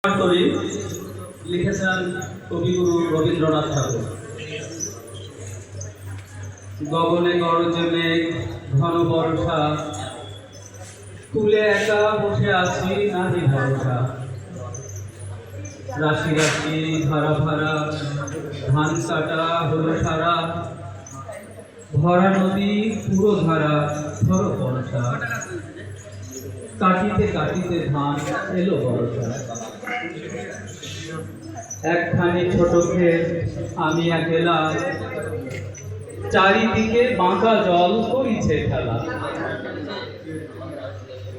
করি লিখেছেন কবিগুরু রবীন্দ্রনাথ ঠাকুর। গগনে গরজে মেঘ, ঘন বর্ষা, কুলে একা বসে আছি নাহি ভরসা। রাশি রাশি ধারা ভারা, ধান কাটা হলো সারা, ভরা নদী পুরো ধারা ধরো বর্ষা। কাটিতে কাটিতে ধান এলো বর্ষা। একখানি ছোট ক্ষেত আমি একলা, চারিদিকে বাঁকা জল করিছে খেলা।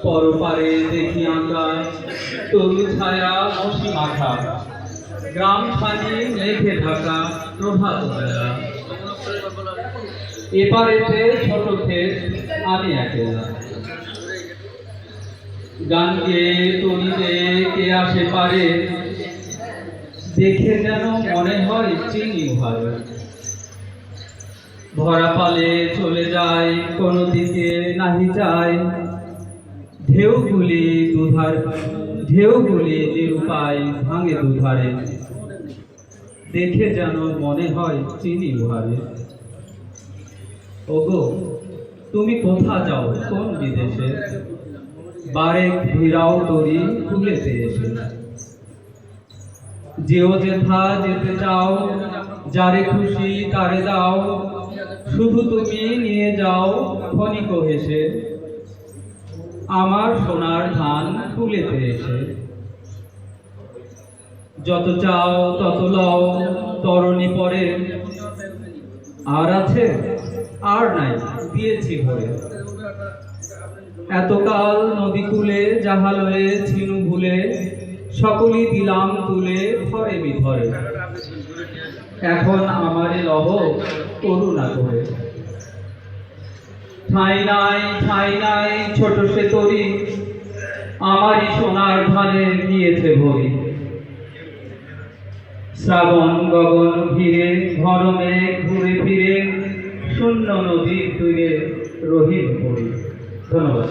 পরপারে দেখি আকাশ, তরু ছায়া মশি মাখা, গ্রাম খানি মেঘে ঢাকা প্রভাত বেলা। এপারেতে ছোট ক্ষেত আমি একলা, গান গেয়ে তরিতে কে আসে পারে, দেখে যেন মনে হয় চিনি ভাই। ভরা পালে চলে যায় কোনো দিকে নাহি যায়, ঢেউগুলি নিরুপায় ভাঙে দুধারে, দেখে যেন মনে হয় চিনি উহারে। ওগো তুমি কোথা যাও কোন বিদেশে, বারেক ভিড়াও তরি খুলেতে এসে। যেও যেথা যেতে চাও, যারে খুশি তারে দাও, শুধু তুমি নিয়ে যাও ক্ষণিক হেসে, আমার সোনার ধান কুলেতে এসে। যত চাও তত লও তরণী পরে, আর আছে আর নাই দিয়েছি ভরে। এতকাল নদী কূলে যাহা লয়ে ছিনু ভুলে, সকলই দিলাম তুলে ধরে বিধরে। এখন আমারে লহ করুণা করে। ঠাঁই নাই ছোট সে তরি, আমারই সোনার ধানে দিয়েছে ভরি। শ্রাবণ গগন ঘিরে ঘন মেঘ ঘুরে ফিরে, শূন্য নদীর তীরে রহিম পড়ি। ধন্যবাদ।